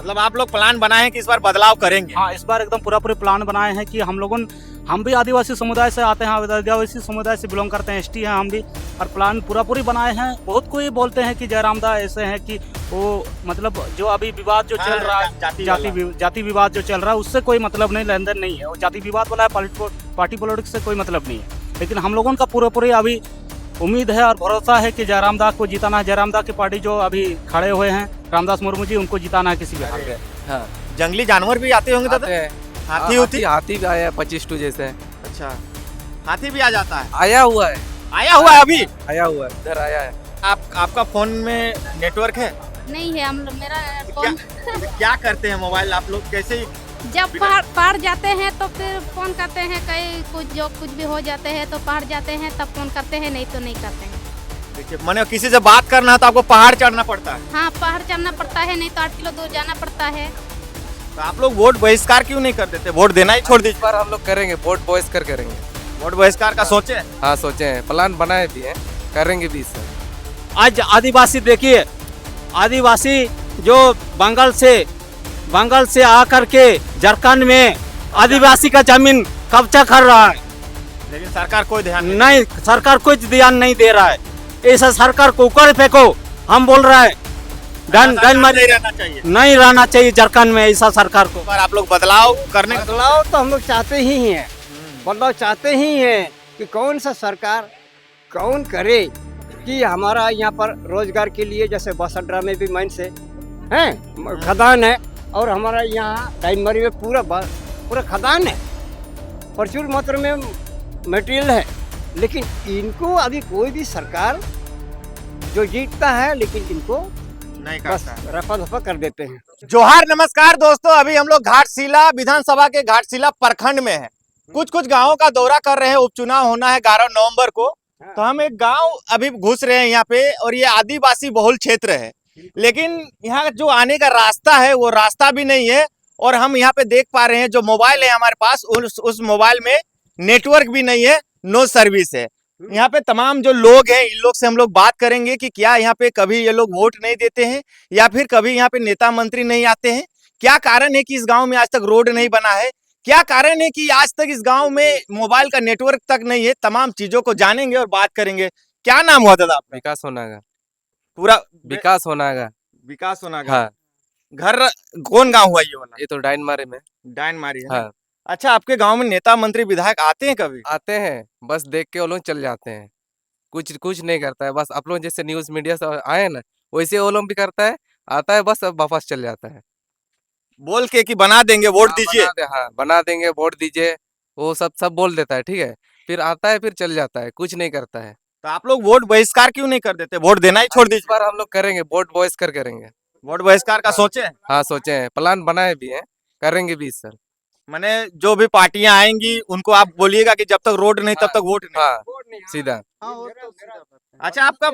मतलब आप लोग प्लान बनाए हैं कि इस बार बदलाव करेंगे। हाँ, इस बार एकदम पूरा प्लान बनाए हैं कि हम भी आदिवासी समुदाय से आते हैं, आदिवासी समुदाय से बिलोंग करते हैं, एसटी हैं हम भी, और प्लान पूरी बनाए हैं। बहुत कोई बोलते हैं कि जयराम दा ऐसे हैं कि वो मतलब जो अभी विवाद जो चल रहा है, जाति विवाद जो चल रहा है, उससे कोई मतलब नहीं, लेन देन नहीं है। वो जाति विवाद वाला है, पार्टी पॉलिटिक्स से कोई मतलब नहीं है। लेकिन हम लोगों का पूरी अभी उम्मीद है और भरोसा है कि जयराम दास को जिताना है। जयराम दास की पार्टी जो अभी खड़े हुए हैं रामदास मुर्मू जी, उनको जिताना है किसी भी हाल में। हाँ, जंगली जानवर भी आते होंगे दादा? हाथी होती? हाथी भी आया है 25 जैसे। अच्छा, हाथी भी आ जाता है? आया हुआ है अभी आया हुआ है, इधर आया है। आपका फोन में नेटवर्क है? नहीं है, हम लोग मेरा फोन क्या करते हैं मोबाइल आप लोग कैसे? जब पहाड़ जाते हैं तो फिर फोन करते हैं, कहीं कुछ भी हो जाते हैं तो पहाड़ जाते हैं तब फोन करते हैं, नहीं तो नहीं करते हैं। देखिए, मैंने किसी से बात करना है तो आपको पहाड़ चढ़ना पड़ता है? हाँ, पहाड़ चढ़ना पड़ता है, नहीं तो 8 किलो दूर जाना पड़ता है। तो आप लोग वोट बहिष्कार क्यों नहीं कर देते? वोट देना ही छोड़ इस दीजिए। बार हम लोग करेंगे, वोट बहिष्कार करेंगे। वोट बहिष्कार का सोचे? हाँ, सोचे हैं, प्लान बनाए भी हैं, करेंगे भी सर। आज आदिवासी देखिए, आदिवासी जो बंगाल से आकर के झारखंड में आदिवासी का जमीन कब्जा कर रहा है, लेकिन सरकार कोई ध्यान नहीं, सरकार कुछ ध्यान नहीं दे रहा है। ऐसा सरकार को ऊपर फेंको, हम बोल रहे हैं नहीं रहना चाहिए। नहीं रहना चाहिए झारखंड में ऐसा सरकार को। पर आप लोग बदलाव करने का बदलाव तो हम लोग चाहते ही हैं, बदलाव चाहते ही हैं कि कौन सा सरकार कौन करे कि हमारा यहाँ पर रोजगार के लिए, जैसे बस अड्डा में भी माइन से हैं खदान है, और हमारा यहाँ डाइनमरी में पूरा खदान है, प्रचुर मात्रा में मटेरियल है। लेकिन इनको अभी कोई भी सरकार जो जीतता है, लेकिन इनको नहीं बस करता। रफा दफा कर देते हैं। जोहार, नमस्कार दोस्तों, अभी हम लोग घाटशिला विधानसभा के घाटशिला प्रखंड में हैं। कुछ गांवों का दौरा कर रहे हैं, उपचुनाव होना है 11 नवंबर को। तो हम एक गांव अभी घुस रहे हैं यहाँ पे, और ये आदिवासी बहुल क्षेत्र है, लेकिन यहाँ जो आने का रास्ता है वो रास्ता भी नहीं है। और हम यहाँ पे देख पा रहे हैं जो मोबाइल है हमारे पास, उस मोबाइल में नेटवर्क भी नहीं है, नो सर्विस है। यहाँ पे तमाम जो लोग हैं, इन लोग से हम लोग बात करेंगे कि क्या यहाँ पे कभी ये लोग वोट नहीं देते हैं, या फिर कभी यहाँ पे नेता मंत्री नहीं आते हैं। क्या कारण है कि इस गांव में आज तक रोड नहीं बना है, क्या कारण है कि आज तक इस गांव में मोबाइल का नेटवर्क तक नहीं है। तमाम चीजों को जानेंगे और बात करेंगे। क्या नाम हुआ दादा आपका? विकास होनागा। पूरा विकास होनागा। विकास होना। हाँ, घर कौन गांव हुआ ये वाला? ये तो डाइनमारे में। डायनमारी है। हाँ, अच्छा, आपके गांव में नेता मंत्री विधायक आते हैं कभी? आते हैं, बस देख के वो लोग चल जाते हैं, कुछ नहीं करता है। बस आप लोग जैसे न्यूज मीडिया से आए ना, वैसे वो लोग भी करता है, आता है बस, अब वापस चल जाता है। बोल के कि बना देंगे, वोट हाँ, दीजिए। हाँ, बना देंगे, वोट दीजिए, वो सब बोल देता है, ठीक है। फिर आता है, फिर चल जाता है, कुछ नहीं करता है। तो आप लोग वोट बहिष्कार क्यों नहीं कर देते? वोट देना ही छोड़ इस दीजिए। बार हम लोग करेंगे, वोट बहिष्कार करेंगे। वोट बहिष्कार का सोचे? हाँ, सोचे हैं, प्लान बनाए भी हैं, करेंगे भी सर। माने जो भी पार्टियां आएंगी उनको आप बोलिएगा कि जब तक रोड नहीं तब तक वोट नहीं। हाँ, सीधा। अच्छा, आपका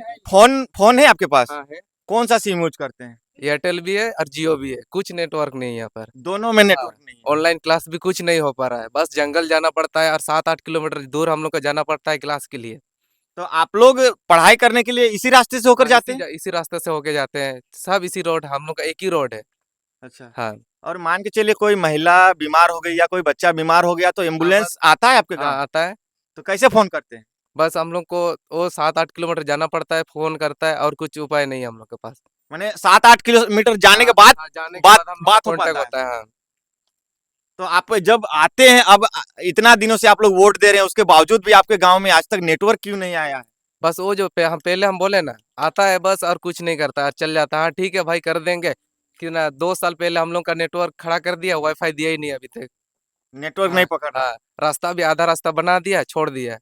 फोन है आपके पास? हाँ, है। कौन सा सिम यूज करते हैं? एयरटेल भी है और जियो भी है, कुछ नेटवर्क नहीं है यहाँ पर। दोनों में नेटवर्क नहीं है। ऑनलाइन क्लास भी कुछ नहीं हो पा रहा है, बस जंगल जाना पड़ता है और 7-8 किलोमीटर दूर हम लोग को जाना पड़ता है क्लास के लिए। तो आप लोग पढ़ाई करने के लिए इसी रास्ते से होकर जाते हैं? इसी रास्ते से होके जाते हैं, सब इसी रोड, हम लोग का एक ही रोड है। अच्छा। हाँ, और मान के चलिए कोई महिला बीमार हो गई या कोई बच्चा बीमार हो गया तो एम्बुलेंस आता है आपके हाँ, गाँव? आता है। तो कैसे फोन करते हैं? बस हम लोग को वो 7-8 किलोमीटर जाना पड़ता है, फोन करता है, और कुछ उपाय नहीं है हम लोग के पास। माने 7-8 किलोमीटर जाने के बाद हाँ, जाने के बात बाद हम लोग बात हो कांटेक्ट पाता है। होता है। हाँ, तो आप जब आते हैं, अब इतना दिनों से आप लोग वोट दे रहे हैं, उसके बावजूद भी आपके गांव में आज तक नेटवर्क क्यों नहीं आया है? बस वो जो पहले हम बोले ना, आता है बस और कुछ नहीं करता है, चल जाता है। हाँ, ठीक है भाई, कर देंगे कि ना। 2 साल पहले हम लोग का नेटवर्क खड़ा कर दिया, वाईफाई दिया ही नहीं अभी तक। नेटवर्क नहीं पकड़ रहा। हाँ, रास्ता भी आधा रास्ता बना दिया, छोड़ दिया।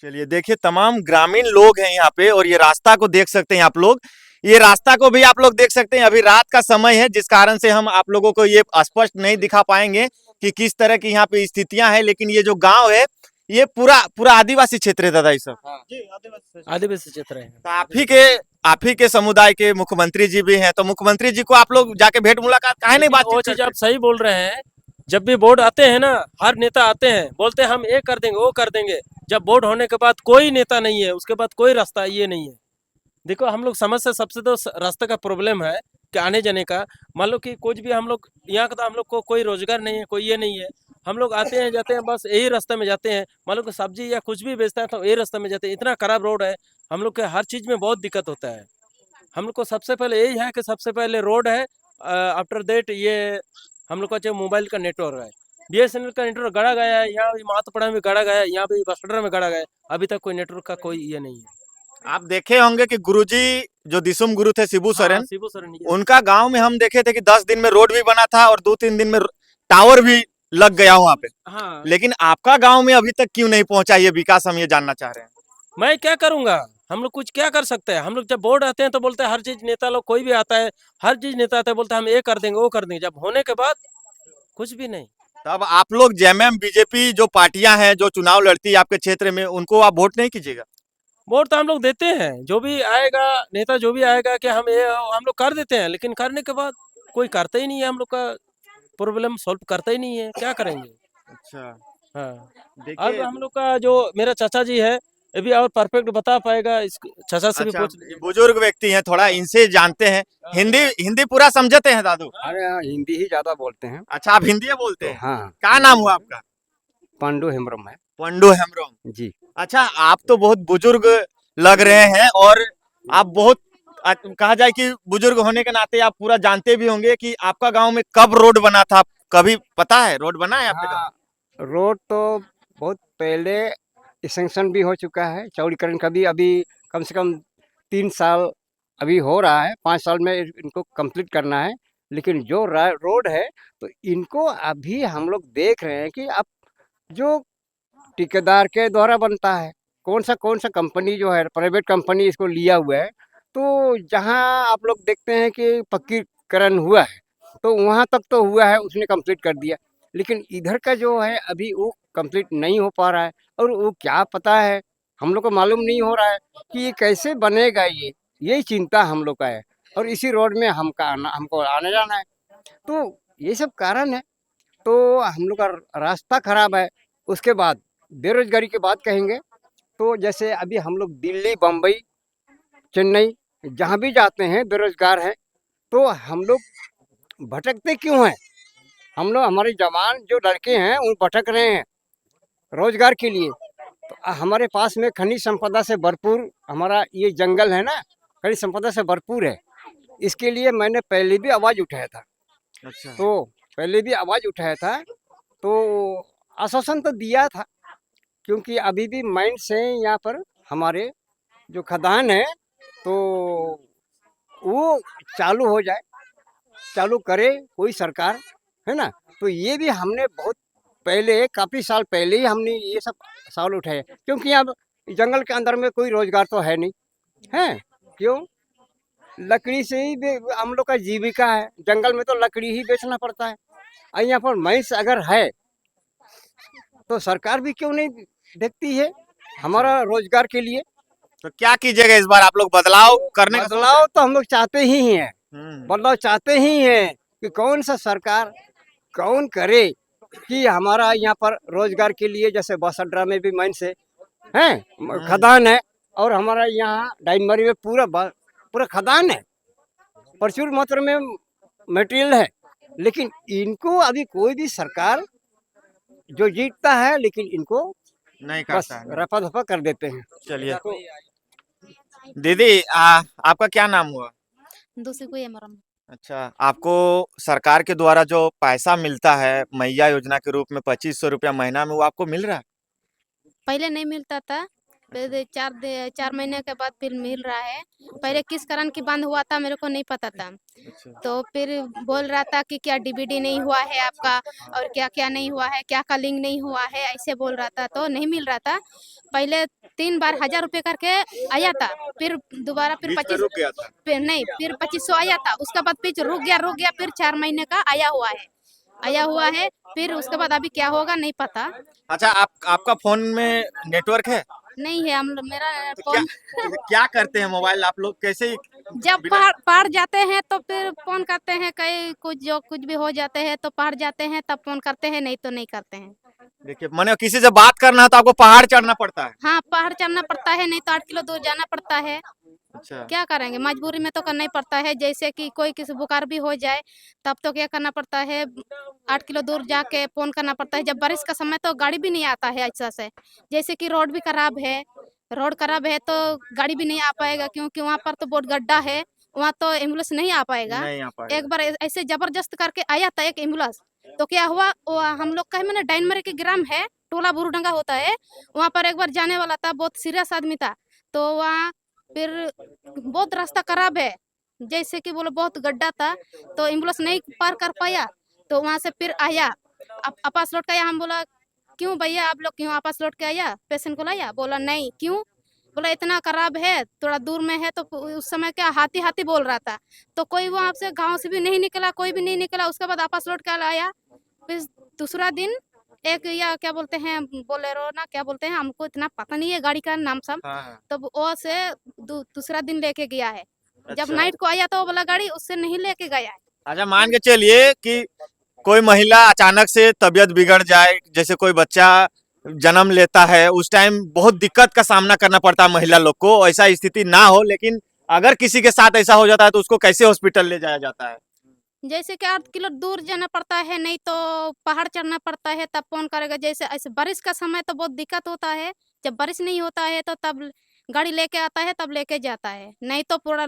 चलिए, देखिए तमाम ग्रामीण लोग हैं यहाँ पे, और ये रास्ता को देख सकते हैं आप लोग। ये रास्ता को भी आप लोग देख सकते हैं। अभी रात का समय है, जिस कारण से हम आप लोगों को ये स्पष्ट नहीं दिखा पाएंगे कि किस तरह की यहाँ पे स्थितियां हैं। लेकिन ये जो गांव है, ये पूरा आदिवासी क्षेत्र है दादा, ये सब आदिवासी क्षेत्र है। तो आप ही के समुदाय के मुख्यमंत्री जी भी हैं, तो मुख्यमंत्री जी को आप लोग जाके भेंट मुलाकात काहे नहीं वो बातचीत चीज करते? आप सही बोल रहे हैं। जब भी वोट आते हैं ना, हर नेता आते हैं, बोलते हैं हम ये कर देंगे, वो कर देंगे। जब वोट होने के बाद कोई नेता नहीं है, उसके बाद कोई रास्ता ये नहीं है। देखो, हम लोग समझ से सबसे तो रास्ते का प्रॉब्लम है। के आने जाने का। मान लो कि कुछ भी हम लोग यहाँ का, तो हम लोग को कोई रोजगार नहीं है, कोई ये नहीं है। हम लोग आते हैं जाते हैं, बस यही रास्ते में जाते हैं। मान लो कि सब्जी या कुछ भी बेचता है तो यही रास्ते में जाते हैं। इतना खराब रोड है, हम लोग के हर चीज में बहुत दिक्कत होता है। हम लोग को सबसे पहले यही है कि सबसे पहले रोड है, आफ्टर दैट ये हम लोग का जो मोबाइल का नेटवर्क है। बीएसएनएल का नेटवर्क गड़ा गया है, यहाँ भी मातोपड़ा में गड़ा गया है, यहाँ भी बसपड़ा में गड़ा गया है। अभी तक कोई नेटवर्क का कोई ये नहीं है। आप देखे होंगे कि गुरुजी जो दिसुम गुरु थे शिबू हाँ, सोरेन, शिबू सोरेन ये। उनका गांव में हम देखे थे कि 10 दिन में रोड भी बना था और 2-3 दिन में टावर भी लग गया वहां पे। हाँ, लेकिन आपका गांव में अभी तक क्यों नहीं पहुंचा ये विकास, हम ये जानना चाह रहे हैं। मैं क्या करूंगा, हम लोग कुछ क्या कर सकते हैं। हम लोग जब बोर्ड आते हैं तो बोलते हैं हर चीज, नेता लोग कोई भी आता है हर चीज नेता आता है बोलते हैं हम ये कर देंगे वो कर देंगे, जब होने के बाद कुछ भी नहीं। तब आप लोग जेएमएम बीजेपी जो पार्टियां हैं जो चुनाव लड़ती है आपके क्षेत्र में, उनको आप वोट नहीं कीजिएगा। वोट तो हम लोग देते हैं, जो भी आएगा नेता जो भी आएगा कि हम ये हम लोग कर देते हैं, लेकिन करने के बाद कोई करता ही नहीं है, हम लोग का प्रॉब्लम सॉल्व करता ही नहीं है, क्या करेंगे। अच्छा, हाँ, अब देखिए। हम लोग का जो मेरा चाचा जी है ये भी और परफेक्ट बता पाएगा, इस चाचा से भी अच्छा, पूछ ये बुजुर्ग व्यक्ति हैं, थोड़ा इनसे जानते हैं। हिंदी हिंदी पूरा समझते हैं दादू? अरे हाँ, हिंदी ही ज्यादा बोलते हैं। अच्छा, आप हिंदी बोलते तो हैं? हाँ, क्या नाम हुआ आपका? पांडु हेम्ब्रम है पंडू हेम्ब्रम। जी। अच्छा, आप तो बहुत बुजुर्ग लग रहे हैं और आप बहुत कहा जाए कि बुजुर्ग होने के नाते आप पूरा जानते भी होंगे कि आपका गांव में कब रोड बना था, कभी पता है रोड बना है आपके गांव? हाँ, रोड तो बहुत पहले सैंक्शन भी हो चुका है, चौड़ीकरण का भी अभी कम से कम 3 साल अभी हो रहा है, 5 साल में इनको कंप्लीट करना है। लेकिन जो रोड है तो इनको अभी हम लोग देख रहे हैं कि अब जो ठेकेदार के द्वारा बनता है, कौन सा कंपनी जो है प्राइवेट कंपनी इसको लिया हुआ है। तो जहाँ आप लोग देखते हैं कि पक्कीकरण हुआ है तो वहाँ तक तो हुआ है, उसने कंप्लीट कर दिया। लेकिन इधर का जो है अभी वो कंप्लीट नहीं हो पा रहा है, और वो क्या पता है, हम लोग को मालूम नहीं हो रहा है कि ये कैसे बनेगा। यही चिंता हम लोग का है, और इसी रोड में हमको आने जाना है। तो ये सब कारण है। तो हम लोग का रास्ता खराब है। उसके बाद बेरोजगारी की बात कहेंगे तो जैसे अभी हम लोग दिल्ली, बम्बई, चेन्नई जहाँ भी जाते हैं बेरोजगार हैं, तो हम लोग भटकते क्यों हैं? हम लोग, हमारे जवान जो लड़के हैं वो भटक रहे हैं रोजगार के लिए। तो हमारे पास में खनिज संपदा से भरपूर हमारा ये जंगल है ना, खनिज संपदा से भरपूर है। इसके लिए मैंने पहले भी आवाज़ उठाया था। अच्छा, तो पहले भी आवाज़ उठाया था, तो आश्वासन तो दिया था, क्योंकि अभी भी माइंड से यहाँ पर हमारे जो खदान है तो वो चालू हो जाए, चालू करे कोई सरकार, है ना। तो ये भी हमने बहुत पहले, काफ़ी साल पहले ही हमने ये सब सवाल उठाए, क्योंकि अब जंगल के अंदर में कोई रोजगार तो है नहीं है। क्यों? लकड़ी से ही हम लोग का जीविका है, जंगल में तो लकड़ी ही बेचना पड़ता है। और यहाँ पर महिष अगर है तो सरकार भी क्यों नहीं देखती है हमारा रोजगार के लिए? तो क्या कीजिएगा इस बार, आप लोग बदलाव करने का सोच रहे बदलाव तो हम लोग चाहते ही हैं, हैं? बदलाव चाहते ही हैं कि कौन सा सरकार कौन करे कि हमारा यहाँ पर रोजगार के लिए, जैसे बस अड्डा में भी माइन से हैं, खदान है, और हमारा यहाँ डाइनमरी में पूरा खदान है, प्रचुर मात्रा में मटेरियल है। लेकिन इनको अभी कोई भी सरकार जो जीतता है, लेकिन इनको नहीं बस करता है। रफा दफा कर देते हैं। चलिए दीदी, आपका क्या नाम हुआ? दूसरी कोई मरम। अच्छा, आपको सरकार के द्वारा जो पैसा मिलता है मैया योजना के रूप में 2500 रुपया महीना में, वो आपको मिल रहा है? पहले नहीं मिलता था, फिर 4 महीने के बाद फिर मिल रहा है। पहले किस कारण की बंद हुआ था मेरे को नहीं पता था। अच्छा, तो फिर बोल रहा था कि क्या डीबीडी नहीं हुआ है आपका, और क्या क्या नहीं हुआ है, क्या का लिंक नहीं हुआ है, ऐसे बोल रहा था, तो नहीं मिल रहा था। पहले 3 बार 1000 रुपये करके आया था, फिर दोबारा फिर बीच में 25, रुक गया था। फिर नहीं, फिर 2500 आया था। उसके बाद फिर रुक गया, फिर 4 महीने का आया हुआ है। फिर उसके बाद अभी क्या होगा नहीं पता। अच्छा, आपका फोन में नेटवर्क है? नहीं है, हम मेरा तो फोन क्या करते हैं मोबाइल आप लोग, कैसे जब बिना- पहाड़ जाते हैं तो फिर फोन करते हैं, कहीं कुछ भी हो जाते हैं तो पहाड़ जाते हैं तब फोन करते हैं, नहीं तो नहीं करते हैं। देखिए, माने किसी से बात करना है तो आपको पहाड़ चढ़ना पड़ता है। हाँ, पहाड़ चढ़ना पड़ता है, नहीं तो 8 किलो दूर जाना पड़ता है। अच्छा क्या करेंगे, मजबूरी में तो करना ही पड़ता है। जैसे कि कोई किसी बुखार भी हो जाए तब तो क्या करना पड़ता है, 8 किलो दूर जाके फोन करना पड़ता है। जब बारिश का समय तो गाड़ी भी नहीं आता है अच्छा से। जैसे कि रोड भी खराब है, रोड खराब है तो गाड़ी भी नहीं आ पाएगा, क्योंकि वहाँ पर तो बहुत गड्ढा है, वहाँ तो एम्बुलेंस नहीं आ पाएगा। नहीं आ पाएगा। एक बार ऐसे जबरदस्त करके आया था एक एम्बुलेंस, तो क्या हुआ, वो हम लोग का है मैंने डाइनमरे के ग्राम है, टोला बुरुडंगा होता है, वहाँ पर एक बार जाने वाला था, बहुत सीरियस आदमी था। तो वहाँ फिर बहुत रास्ता खराब है, जैसे कि बोलो बहुत गड्ढा था, तो एम्बुलेंस नहीं पार कर पाया। तो वहाँ से फिर आया, आपस लौट के आया। हम बोला क्यों भैया आप लोग क्यों आपस लौट के आया, पेशेंट को लाया? बोला नहीं, क्यों? बोला इतना खराब है, थोड़ा दूर में है। तो उस समय क्या हाथी हाथी बोल रहा था, तो कोई वहाँ से गांव से भी नहीं निकला, कोई भी नहीं निकला। उसके बाद आपस लौट के आया। फिर दूसरा दिन एक या क्या बोलते हैं बोलेरो ना क्या बोलते हैं, हमको इतना पता नहीं है गाड़ी का नाम सब। हाँ हाँ। तब वो से दूसरा दिन लेके गया है। जब अच्छा। नाइट को आया तो वो वाला गाड़ी उससे नहीं लेके गया है। अच्छा मान के चलिए कि कोई महिला अचानक से तबीयत बिगड़ जाए, जैसे कोई बच्चा जन्म लेता है, उस टाइम बहुत दिक्कत का सामना करना पड़ता है महिला लोग को। ऐसा स्थिति ना हो, लेकिन अगर किसी के साथ ऐसा हो जाता है तो उसको कैसे हॉस्पिटल ले जाया जाता है? जैसे कि 8 किलो दूर जाना पड़ता है, नहीं तो पहाड़ चढ़ना पड़ता है, तब कौन करेगा। जैसे ऐसे बारिश का समय तो बहुत दिक्कत होता है, जब बारिश नहीं होता है तो तब गाड़ी लेके आता है, तब लेके जाता है। नहीं तो पूरा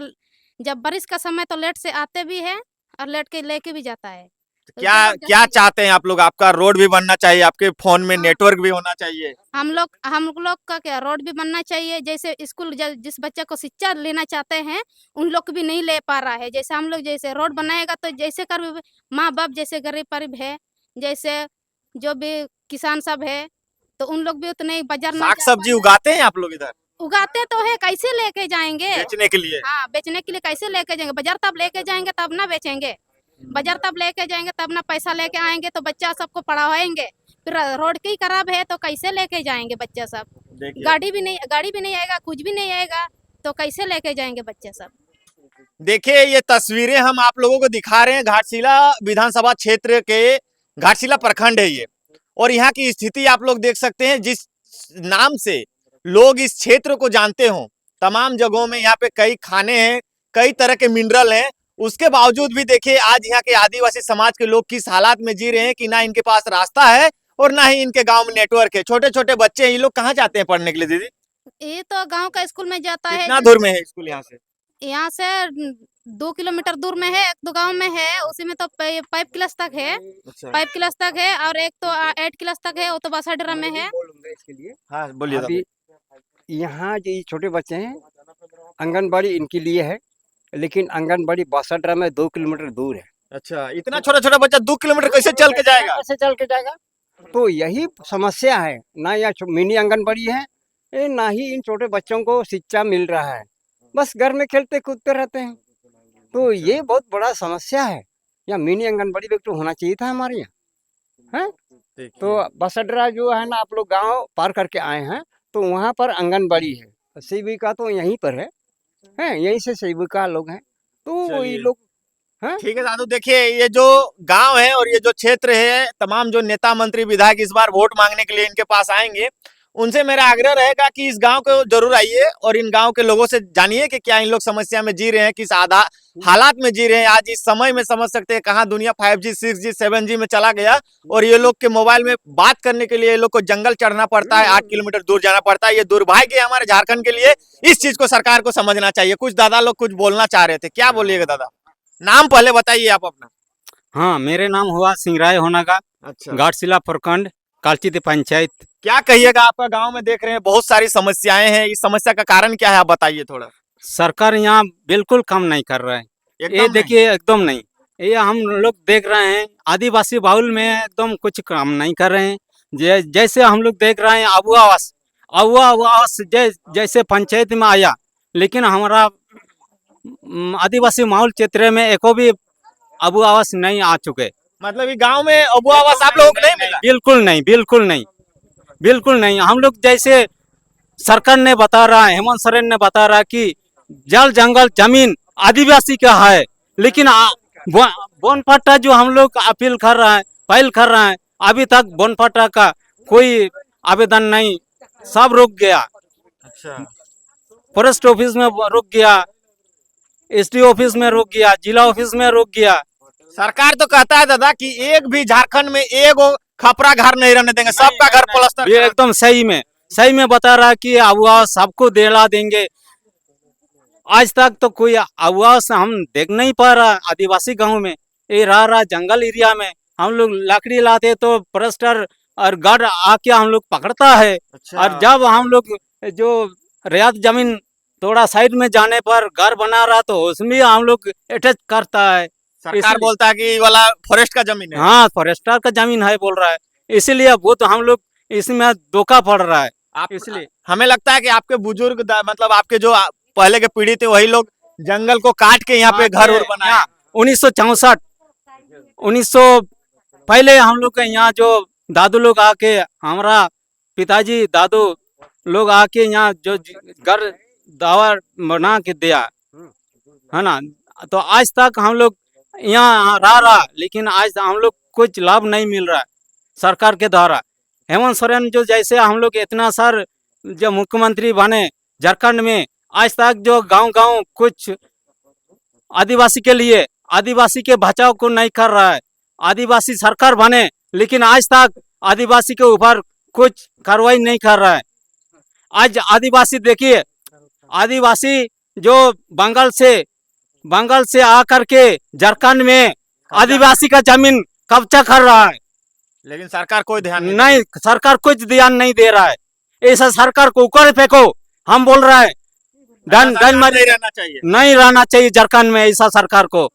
जब बारिश का समय तो लेट से आते भी है और लेट के लेके भी जाता है। तो क्या जबरदस्ती क्या चाहते हैं आप लोग? आपका रोड भी बनना चाहिए, आपके फोन में हाँ। नेटवर्क भी होना चाहिए। हम लोग का क्या रोड भी बनना चाहिए। जैसे स्कूल जिस बच्चे को शिक्षा लेना चाहते हैं उन लोग को भी नहीं ले पा रहा है। जैसे हम लोग जैसे रोड बनाएगा तो जैसे कर माँ बाप जैसे गरीब परिब है, जैसे जो भी किसान सब है, तो उन लोग भी उतने बाजार नहीं साग जा सब्जी पाते। उगाते हैं आप लोग इधर उगाते तो है, कैसे लेके जाएंगे? बेचने के लिए? हाँ, बेचने के लिए कैसे लेके जाएंगे? बाजार तब लेके जाएंगे तब ना बेचेंगे, बाजार तब लेके जाएंगे तब ना पैसा लेके आएंगे, तो बच्चा सबको पढ़ाएंगे। फिर रोड की खराब है तो कैसे लेके जाएंगे बच्चे सब? देखिए गाड़ी भी नहीं आएगा, कुछ भी नहीं आएगा, तो कैसे लेके जाएंगे बच्चे सब? देखिए, ये तस्वीरें हम आप लोगों को दिखा रहे हैं घाटशिला विधानसभा क्षेत्र के, घाटशिला प्रखंड है ये। और यहाँ की स्थिति आप लोग देख सकते हैं, जिस नाम से लोग इस क्षेत्र को जानते हो। तमाम जगहों में यहाँ पे कई खाने हैं, कई तरह के मिनरल हैं, उसके बावजूद भी देखिए आज यहाँ के आदिवासी समाज के लोग किस हालात में जी रहे हैं कि ना इनके पास रास्ता है और ना ही इनके गांव में नेटवर्क है। छोटे छोटे बच्चे हैं, ये लोग कहाँ जाते हैं पढ़ने के लिए दीदी? ये तो गांव का स्कूल में जाता है। कितना दूर में है स्कूल यहाँ से? यहाँ से 2 किलोमीटर दूर में है, एक दो गांव में है, उसी में तो 5 क्लास तक है, अच्छा 5 क्लास तक है, और एक तो 8 क्लास तक है, वो तो बसाडरा में है। बोलूंगा इसके लिए। हाँ बोलिए दादा। अभी यहाँ जो ये छोटे बच्चे हैं, आंगनबाड़ी इनके लिए है, लेकिन आंगनबाड़ी बासठरा में 2 किलोमीटर दूर है। अच्छा इतना छोटा छोटा बच्चा 2 किलोमीटर कैसे चल के जाएगा? कैसे चल के जाएगा? तो यही समस्या है, ना यहाँ मिनी आंगनबाड़ी है, ना ही इन छोटे बच्चों को शिक्षा मिल रहा है, बस घर में खेलते कूदते रहते हैं। तो ये बहुत बड़ा समस्या है। यहाँ मिनी आंगनबाड़ी भी तो होना चाहिए था हमारे यहाँ, है? तो बसड्रा जो है ना, आप लोग गांव पार करके आए हैं, तो वहाँ पर आंगनबाड़ी है, सेविका तो यहीं पर है, यहीं से सेविका लोग हैं, तो ये चलिए। लोग हैं। ठीक है दादू, देखिए ये जो गांव है और ये जो क्षेत्र है, तमाम जो नेता मंत्री विधायक इस बार वोट मांगने के लिए इनके पास आएंगे, उनसे मेरा आग्रह रहेगा कि इस गांव को जरूर आइए और इन गांव के लोगों से जानिए कि क्या इन लोग समस्या में जी रहे हैं, किस हालात में जी रहे हैं। आज इस समय में समझ सकते हैं कहाँ दुनिया 5G 6G 7G में चला गया, और ये लोग के मोबाइल में बात करने के लिए ये लोग को जंगल चढ़ना पड़ता है, 8 किलोमीटर दूर जाना पड़ता है। ये दुर्भाग्य है हमारे झारखंड के लिए। इस चीज को सरकार को समझना चाहिए। कुछ दादा लोग कुछ बोलना चाह रहे थे, क्या बोलिएगा दादा? नाम पहले बताइए आप अपना। हाँ, मेरे नाम हुआ सिंगराय होनागा, अच्छा घाटशिला प्रखंड, कालचित पंचायत। क्या कहिएगा? आपका गांव में देख रहे हैं बहुत सारी समस्याएं हैं, इस समस्या का कारण क्या है आप बताइए थोड़ा। सरकार यहाँ बिल्कुल काम नहीं कर रहा है। एकदम ये नहीं। देखिए एकदम नहीं, ये हम लोग देख रहे हैं आदिवासी बाहुल में एकदम कुछ काम नहीं कर रहे हैं। जैसे हम लोग देख रहे हैं अबुआ आवास जैसे पंचायत में आया, लेकिन हमारा आदिवासी माहौल क्षेत्र में एको भी अबुआ आवास नहीं आ चुके। मतलब ये गांव में अबुआ आवास आप लोगों को नहीं मिला? बिल्कुल नहीं, बिल्कुल नहीं, बिल्कुल नहीं। हम लोग जैसे सरकार ने बता रहा है, हेमंत सोरेन ने बता रहा कि जल जंगल जमीन आदिवासी का है, लेकिन बोनफाटा जो हम लोग अपील कर रहा है, पहल कर रहा है, अभी तक बोनफाटा का कोई आवेदन नहीं, सब रुक गया। अच्छा फॉरेस्ट ऑफिस में रुक गया, एसडी ऑफिस में रुक गया, जिला ऑफिस में रुक गया। सरकार तो कहता है दादा कि एक भी झारखंड में एगो खपरा घर नहीं रहने देंगे, सबका घर प्लास्टर ये एकदम सही में बता रहा है कि आवास सबको दिला देंगे। आज तक तो कोई आवास हम देख नहीं पा रहा। आदिवासी गांव में ये रहा जंगल एरिया में हम लोग लकड़ी लाते तो फॉरेस्टर और गार्ड आके हम लोग पकड़ता है। अच्छा। और जब हम लोग जो रियायत जमीन थोड़ा साइड में जाने पर घर बना रहा तो उसमें हम लोग अटैच करता है। सरकार इसलिए- बोलता है कि ये वाला फॉरेस्ट का जमीन है। हाँ, फॉरेस्टर का जमीन है बोल रहा है, इसलिए वो तो हम लोग इसमें धोखा पड़ रहा है। आप इसलिए हमें लगता है कि आपके बुजुर्ग मतलब आपके जो पहले के पीढ़ी थे वही लोग जंगल को काट के यहाँ पे घर उर बनाया। 1964 1900 पहले हम लोग के यहाँ जो दादू लोग आके हमारा पिताजी दादू लोग आके यहाँ जो घर दावा बना के दिया है ना, तो आज तक हम लोग यहाँ रहा, लेकिन आज हम लोग कुछ लाभ नहीं मिल रहा है सरकार के द्वारा। हेमंत सोरेन जो जैसे हम लोग इतना सार जो मुख्यमंत्री बने झारखंड में, आज तक जो गांव-गांव कुछ आदिवासी के लिए आदिवासी के बचाव को नहीं कर रहा है। आदिवासी सरकार बने लेकिन आज तक आदिवासी के ऊपर कुछ कार्रवाई नहीं कर रहा है। आज आदिवासी देखिए, आदिवासी जो बंगाल से आकर के झारखंड में आदिवासी का जमीन कब्जा कर रहा है, लेकिन सरकार कोई ध्यान नहीं नहीं सरकार कुछ ध्यान नहीं दे रहा है। ऐसा सरकार को ऊपर फेंको, हम बोल रहा है ऐसा सरकार नहीं रहना चाहिए। नहीं रहना चाहिए झारखंड में ऐसा सरकार को।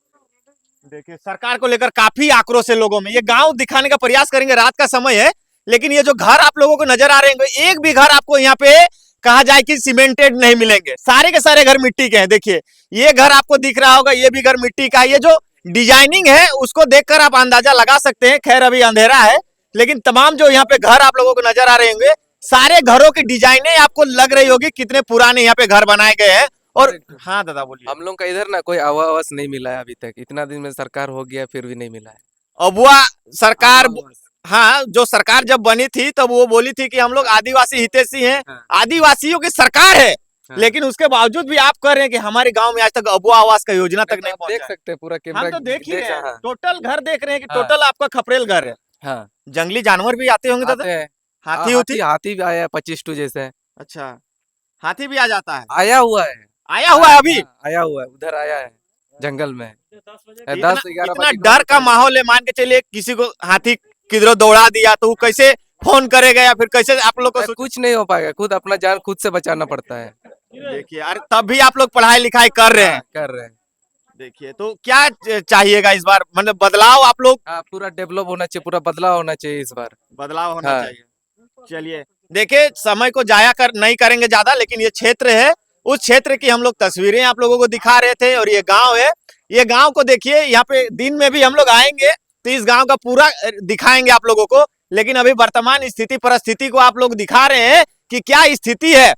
देखिए सरकार को लेकर काफी आक्रोश है लोगों में। ये गांव दिखाने का प्रयास करेंगे, रात का समय है, लेकिन ये जो घर आप लोगों को नजर आ रहे हैं, एक भी घर आपको यहाँ पे कहा जाए कि सीमेंटेड नहीं मिलेंगे। सारे के सारे घर मिट्टी के हैं। देखिए ये घर आपको दिख रहा होगा, ये भी घर मिट्टी का है। ये जो डिजाइनिंग है उसको देखकर आप अंदाजा लगा सकते हैं। खैर अभी अंधेरा है, लेकिन तमाम जो यहाँ पे घर आप लोगों को नजर आ रहे होंगे, सारे घरों की डिजाइने आपको लग रही होगी कितने पुराने यहाँ पे घर बनाए गए हैं। और हाँ दादा बोलिए। हम लोग का इधर ना कोई आवास नहीं मिला है अभी तक, इतना दिन में सरकार हो गया फिर भी नहीं मिला है अब वह सरकार, हाँ जो सरकार जब बनी थी तब वो बोली थी कि हम लोग आदिवासी हितैषी हैं, आदिवासियों की सरकार है, लेकिन उसके बावजूद भी आप कह रहे हैं कि हमारे गांव में आज तक अबुआ आवास का योजना तक नहीं आप पहुंचा देख है। सकते हैं पूरा हम कैमरा तो देख ही रहे हैं, हाँ, टोटल घर देख रहे हैं कि हाँ। टोटल आपका खपरेल घर है। हाँ जंगली जानवर भी आते होंगे दादा, आते हैं। हाथी होती। हाथी भी आया है 25 जैसे अच्छा, हाथी भी आ जाता है, आया हुआ है। आया हुआ है अभी। हाँ, आया हुआ है, उधर आया है जंगल में। इतना 10-11 इतना बजे डर का माहौल है। मान के चलिए किसी को हाथी किधरों दौड़ा दिया तो वो कैसे फोन करेगा या फिर कैसे आप लोग को कुछ नहीं हो पाएगा, खुद अपना जान खुद से बचाना पड़ता है। देखिए यार, तब भी आप लोग पढ़ाई लिखाई कर रहे हैं। कर रहे हैं। देखिए तो क्या चाहिएगा इस बार, मतलब बदलाव आप लोग, हाँ पूरा डेवलप होना चाहिए, पूरा बदलाव होना चाहिए इस बार। बदलाव होना हाँ। चाहिए। चलिए देखिए, समय को जाया नहीं करेंगे ज्यादा, लेकिन ये क्षेत्र है, उस क्षेत्र की हम लोग तस्वीरें आप लोगों को दिखा रहे थे। और ये गांव है, ये गांव को देखिए, यहाँ पे दिन में भी हम लोग आएंगे तो इस गांव का पूरा दिखाएंगे आप लोगों को, लेकिन अभी वर्तमान स्थिति परिस्थिति को आप लोग दिखा रहे हैं कि क्या स्थिति है।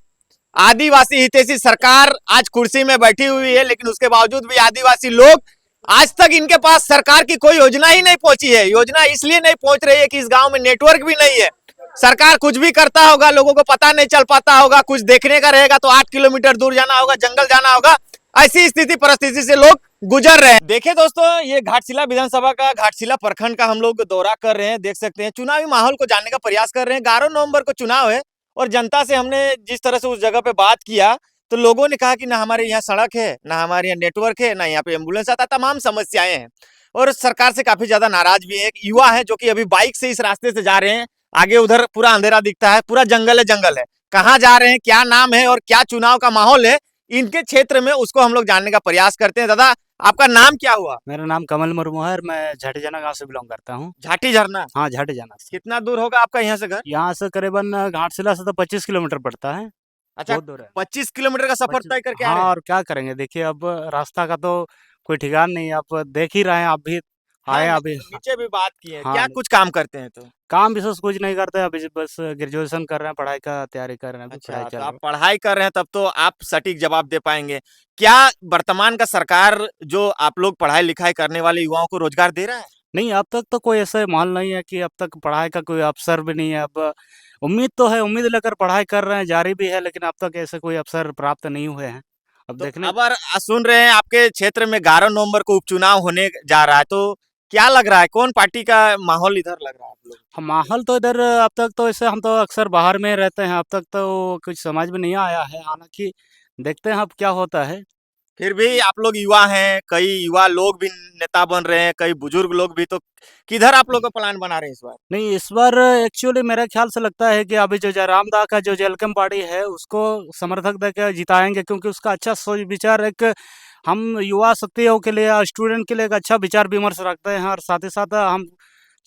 आदिवासी हितैषी सरकार आज कुर्सी में बैठी हुई है, लेकिन उसके बावजूद भी आदिवासी लोग, आज तक इनके पास सरकार की कोई योजना ही नहीं पहुंची है। योजना इसलिए नहीं पहुंच रही है कि इस गांव में नेटवर्क भी नहीं है। सरकार कुछ भी करता होगा, लोगों को पता नहीं चल पाता होगा। कुछ देखने का रहेगा तो 8 किलोमीटर दूर जाना होगा, जंगल जाना होगा। ऐसी स्थिति परिस्थिति से लोग गुजर रहे हैं। देखिए दोस्तों, ये घाटशिला विधानसभा का, घाटशिला प्रखंड का हम लोग दौरा कर रहे हैं। देख सकते हैं चुनावी माहौल को जानने का प्रयास कर रहे हैं। 11 नवंबर को चुनाव है और जनता से हमने जिस तरह से उस जगह पे बात किया तो लोगों ने कहा कि ना हमारे यहाँ सड़क है, ना हमारे यहाँ नेटवर्क है, ना यहाँ पे एम्बुलेंस आता, तमाम समस्याएं हैं। और सरकार से काफी ज्यादा नाराज भी है। एक युवा है जो कि अभी बाइक से इस रास्ते से जा रहे हैं। आगे उधर पूरा अंधेरा दिखता है, पूरा जंगल है, जंगल है। कहाँ जा रहे हैं, क्या नाम है और क्या चुनाव का माहौल है इनके क्षेत्र में, उसको हम लोग जानने का प्रयास करते हैं। दादा आपका नाम क्या हुआ? मेरा नाम कमल मुर्मू है और मैं झटेजना गांव से बिलोंग करता हूँ। झाटी झरना। हाँ, झटेजना से। कितना दूर होगा आपका यहाँ से घर? यहाँ से करीबन घाटशिला से तो 25 किलोमीटर पड़ता है। अच्छा, बहुत दूर है। 25 किलोमीटर का सफर तय करके आ हाँ, रहे हैं। और क्या करेंगे, देखिए अब रास्ता का तो कोई ठिकाना नहीं है। आप देख ही रहे हैं, आप भी आए हाँ, अभी। नीचे भी बात की है। हाँ, क्या कुछ काम करते हैं? तो काम विशेष कुछ नहीं करते, अभी बस ग्रेजुएशन कर रहे हैं, पढ़ाई का तैयारी कर रहे हैं, अभी अच्छा, पढ़ाई तो चल रही आप पढ़ाई कर रहे हैं, तब तो आप सटीक जवाब दे पाएंगे। क्या वर्तमान का सरकार जो आप लोग पढ़ाई लिखाई करने वाले युवाओं को रोजगार दे रहा है? नहीं, अब तक तो कोई ऐसा माहौल नहीं है कि अब तक पढ़ाई का कोई अवसर भी नहीं है। अब उम्मीद तो है, उम्मीद लेकर पढ़ाई कर रहे हैं, जारी भी है, लेकिन अब तक ऐसे कोई अवसर प्राप्त नहीं हुए हैं। अब तो देखने अब सुन रहे हैं आपके क्षेत्र में 11 नवंबर को उपचुनाव होने जा रहा है, तो क्या लग रहा है, कौन पार्टी का माहौल इधर लग रहा है आप लोग? माहौल तो इधर अब तक तो ऐसे हम तो अक्सर बाहर में रहते हैं, अब तक तो कुछ समझ में नहीं आया है, हालांकि देखते हैं अब क्या होता है। फिर भी आप लोग युवा हैं, कई युवा लोग भी नेता बन रहे हैं, कई बुजुर्ग लोग भी, तो किधर आप लोग का प्लान बना रहे हैं इस बार? नहीं, इस बार एक्चुअली मेरे ख्याल से लगता है कि अभी जो जयराम दा का जो जेलकम पार्टी है उसको समर्थक देकर जिताएंगे, क्योंकि उसका अच्छा सोच विचार एक हम युवा शक्तियों के लिए, स्टूडेंट के लिए एक अच्छा विचार विमर्श रखते हैं, और साथ ही साथ हम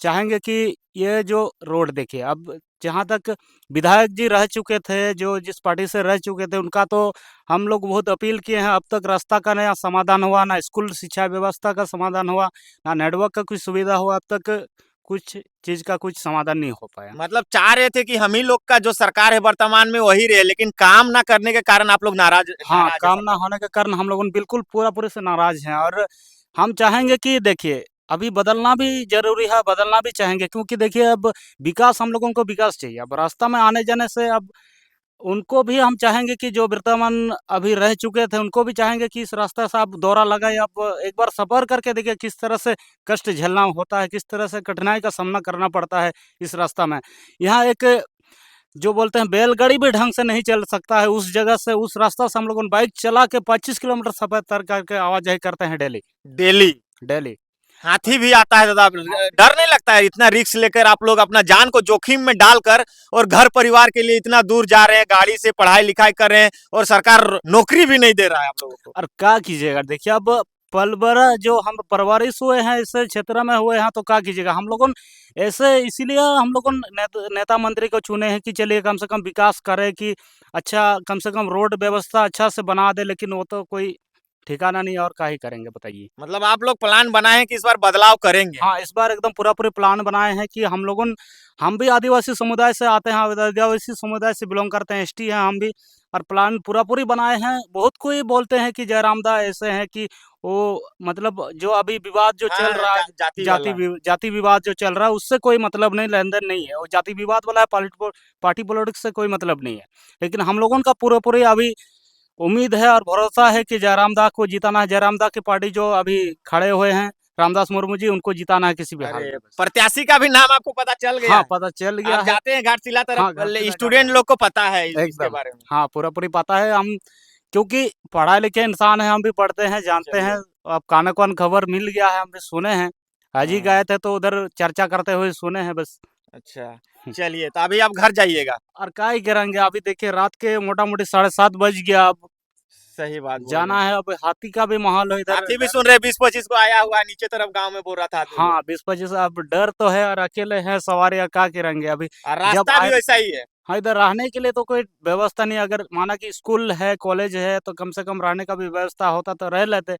चाहेंगे कि ये जो रोड देखिए, अब जहाँ तक विधायक जी रह चुके थे, जो जिस पार्टी से रह चुके थे, उनका तो हम लोग बहुत अपील किए हैं, अब तक रास्ता का नया समाधान हुआ, ना स्कूल शिक्षा व्यवस्था का समाधान हुआ, ना नेटवर्क का कुछ सुविधा हुआ, अब तक कुछ चीज़ का कुछ समाधान नहीं हो पाया। मतलब चाह रहे थे कि हम ही लोग का जो सरकार है वर्तमान में वही रहे, लेकिन काम ना करने के कारण आप लोग नाराज हाँ, नाराज है काम ना सरकार। होने के कारण हम लोग बिल्कुल पूरा-पूरे से नाराज़ हैं, और हम चाहेंगे कि देखिए, अभी बदलना भी ज़रूरी है, बदलना भी चाहेंगे, क्योंकि देखिए अब विकास, हम लोगों को विकास चाहिए। अब रास्ता में आने-जाने से अब उनको भी हम चाहेंगे कि जो वर्तमान अभी रह चुके थे, उनको भी चाहेंगे कि इस रास्ते से आप दौरा लगाएँ, आप एक बार सफ़र करके देखिए किस तरह से कष्ट झेलना होता है, किस तरह से कठिनाई का सामना करना पड़ता है इस रास्ता में। यहाँ एक जो बोलते हैं बैलगाड़ी भी ढंग से नहीं चल सकता है, उस जगह से, उस रास्ता से हम लोग बाइक चला के 25 किलोमीटर सफर तय करके आवाजाही करते हैं डेली डेली डेली। हाथी भी आता है दादा, डर नहीं लगता है? इतना रिस्क लेकर आप लोग अपना जान को जोखिम में डालकर और घर परिवार के लिए इतना दूर जा रहे हैं, गाड़ी से पढ़ाई लिखाई कर रहे हैं, और सरकार नौकरी भी नहीं दे रहा है आप लोगों को। और क्या कीजिएगा, देखिए अब पल भर जो हम परवरिश हुए हैं इस क्षेत्र में हुए हैं, तो क्या कीजिएगा, हम लोगों ऐसे इसीलिए हम लोगों नेता मंत्री को चुने हैं कि चलिए कम से कम विकास करें, कि अच्छा कम से कम रोड व्यवस्था अच्छा से बना दे, लेकिन वो तो कोई ठिकाना नहीं है, और क्या ही करेंगे बताइए। मतलब आप लोग प्लान बनाए हैं कि इस बार बदलाव करेंगे? हाँ, इस बार एकदम पूरा-पूरी प्लान बनाए हैं कि हम भी आदिवासी समुदाय से आते हैं, आदिवासी समुदाय से बिलॉन्ग करते हैं, एसटी हैं हम भी, और प्लान पूरा-पूरी बनाए हैं। बहुत कोई बोलते हैं कि जयराम दा ऐसे हैं कि वो मतलब जो अभी विवाद जो चल रहा है, जाति वाला। जाति विवाद जो चल रहा है, उससे कोई मतलब नहीं, लेन-देन नहीं है। वो जाति विवाद वाला है, पार्टी पॉलिटिक्स से कोई मतलब नहीं है। लेकिन हम लोगों का पूरा-पूरी अभी उम्मीद है और भरोसा है कि जयराम दा को जिताना है। जयराम दा की पार्टी जो अभी खड़े हुए हैं, रामदास मुर्मू जी, उनको जिताना है किसी भी हाल अरे में बस। प्रत्याशी का भी नाम आपको पता चल गया हाँ, है? पता चल गया आप है। जाते हैं घाटशिला हाँ, तरफ, घाटशिला स्टूडेंट लोग को पता है इसके एकदम। बारे में? हाँ, पूरा-पूरी पता है हम, क्योंकि पढ़े-लिखे इंसान हैं, हम भी पढ़ते हैं, जानते चलिए। हैं। अब कानो-कान खबर मिल गया है, हम भी सुने हैं। आज ही हाँ। गए थे तो उधर चर्चा करते हुए सुने हैं बस। अच्छा, चलिए तो अभी आप घर जाइएगा। और क्या ही करेंगे, अभी देखिए रात के मोटा-मोटी 7:30 बज गया, अब सही बात बोल रहे जाना हैं। है। अब हाथी का भी माहौल है इधर। हाथी भी सुन रहे 20-25 को आया हुआ है नीचे तरफ, गांव में बोल रहा था आदमी लोग। हाँ, 20-25 अब डर तो है, और अकेले हैं सवारी, और क्या करेंगे अभी। और जब रास्ता भी आए वैसा ही है। हाँ, इधर रहने के लिए तो कोई व्यवस्था नहीं है। अगर माना कि स्कूल है, कॉलेज है, तो कम से कम रहने का भी व्यवस्था होता तो रह लेते।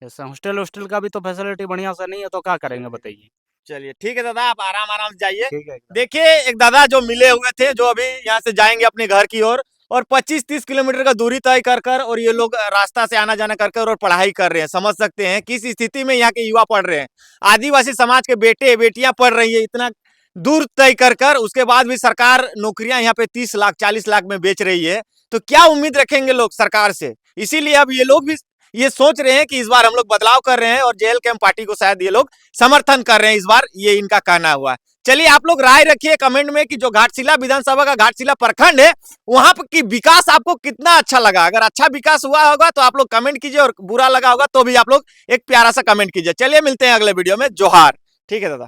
ऐसा हॉस्टल का भी तो फैसिलिटी बढ़िया से नहीं है, तो क्या करेंगे बताइए। चलिए ठीक है दादा, आप आराम आराम से जाइए। ठीक है एकदम। देखिए एक दादा जो मिले हुए थे, जो अभी यहाँ से जाएंगे अपने घर की ओर, और 25-30 किलोमीटर का दूरी तय कर कर, और ये लोग रास्ता से आना जाना कर कर और पढ़ाई कर रहे हैं। समझ सकते हैं किस स्थिति में यहाँ के युवा पढ़ रहे हैं। आदिवासी समाज के बेटे बेटियां पढ़ रही है इतना दूर तय कर कर, उसके बाद भी सरकार नौकरियां यहाँ पे 30 लाख 40 लाख में बेच रही है, तो क्या उम्मीद रखेंगे लोग सरकार से? इसीलिए अब ये लोग भी ये सोच रहे हैं कि इस बार हम लोग बदलाव कर रहे हैं, और जेल कैंप पार्टी को शायद ये लोग समर्थन कर रहे हैं इस बार, ये इनका कहना हुआ है। चलिए आप लोग राय रखिए कमेंट में कि जो घाटशिला विधानसभा का घाटशिला प्रखंड है, वहां पर की विकास आपको कितना अच्छा लगा। अगर अच्छा विकास हुआ होगा तो आप लोग कमेंट कीजिए, और बुरा लगा होगा तो भी आप लोग एक प्यारा सा कमेंट कीजिए। चलिए मिलते हैं अगले वीडियो में। जोहार। ठीक है दादा।